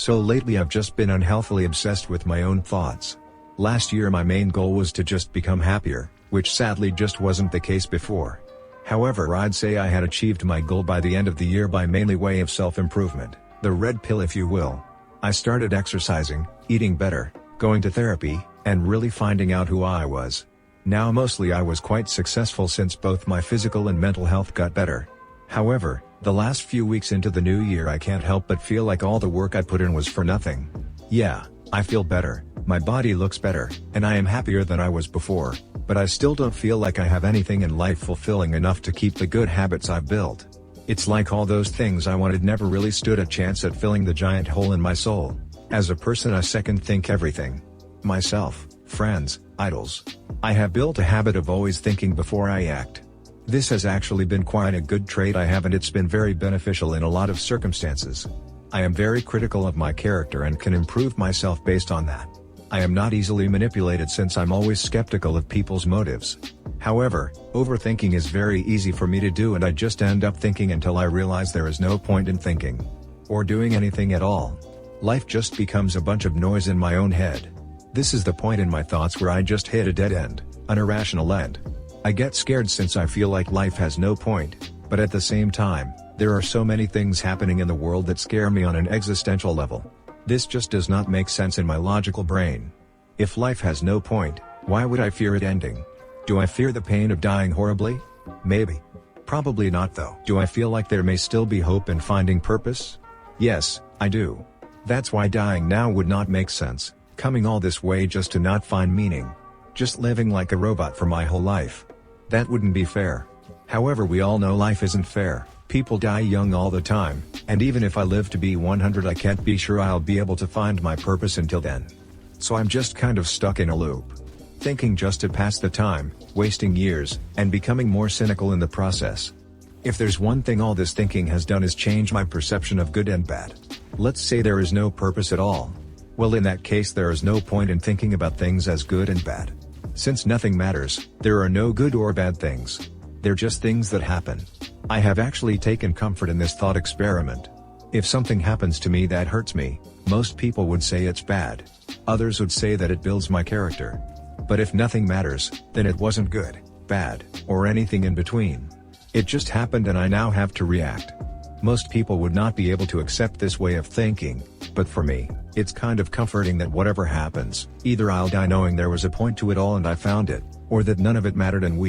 So lately I've just been unhealthily obsessed with my own thoughts. Last year my main goal was to just become happier, which sadly just wasn't the case before. However, I'd say I had achieved my goal by the end of the year by mainly way of self-improvement, the red pill if you will. I started exercising, eating better, going to therapy, and really finding out who I was. Now mostly I was quite successful since both my physical and mental health got better. However, the last few weeks into the new year I can't help but feel like all the work I put in was for nothing. Yeah, I feel better, my body looks better, and I am happier than I was before, but I still don't feel like I have anything in life fulfilling enough to keep the good habits I've built. It's like all those things I wanted never really stood a chance at filling the giant hole in my soul. As a person I second think everything. Myself, friends, idols. I have built a habit of always thinking before I act. This has actually been quite a good trait I have, and it's been very beneficial in a lot of circumstances. I am very critical of my character and can improve myself based on that. I am not easily manipulated since I'm always skeptical of people's motives. However, overthinking is very easy for me to do, and I just end up thinking until I realize there is no point in thinking. Or doing anything at all. Life just becomes a bunch of noise in my own head. This is the point in my thoughts where I just hit a dead end, an irrational end. I get scared since I feel like life has no point, but at the same time, there are so many things happening in the world that scare me on an existential level. This just does not make sense in my logical brain. If life has no point, why would I fear it ending? Do I fear the pain of dying horribly? Maybe. Probably not though. Do I feel like there may still be hope in finding purpose? Yes, I do. That's why dying now would not make sense, coming all this way just to not find meaning. Just living like a robot for my whole life. That wouldn't be fair. However, we all know life isn't fair. People die young all the time, and even if I live to be 100 I can't be sure I'll be able to find my purpose until then. So I'm just kind of stuck in a loop. Thinking just to pass the time, wasting years, and becoming more cynical in the process. If there's one thing all this thinking has done is change my perception of good and bad. Let's say there is no purpose at all. Well, in that case there is no point in thinking about things as good and bad. Since nothing matters, there are no good or bad things. They're just things that happen. I have actually taken comfort in this thought experiment. If something happens to me that hurts me, most people would say it's bad. Others would say that it builds my character. But if nothing matters, then it wasn't good, bad, or anything in between. It just happened and I now have to react. Most people would not be able to accept this way of thinking, but for me, it's kind of comforting that whatever happens, either I'll die knowing there was a point to it all and I found it, or that none of it mattered and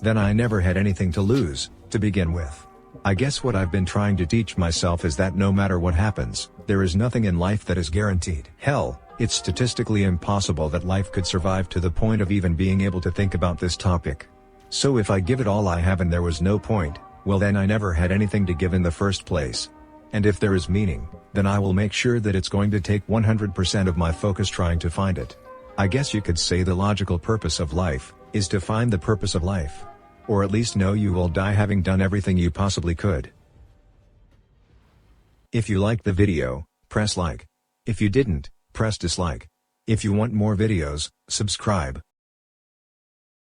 then I never had anything to lose, to begin with. I guess what I've been trying to teach myself is that no matter what happens, there is nothing in life that is guaranteed. Hell, it's statistically impossible that life could survive to the point of even being able to think about this topic. So if I give it all I have and there was no point, well then I never had anything to give in the first place. And if there is meaning, then I will make sure that it's going to take 100% of my focus trying to find it. I guess you could say the logical purpose of life is to find the purpose of life. Or at least know you will die having done everything you possibly could. If you liked the video, press like. If you didn't, press dislike. If you want more videos, subscribe.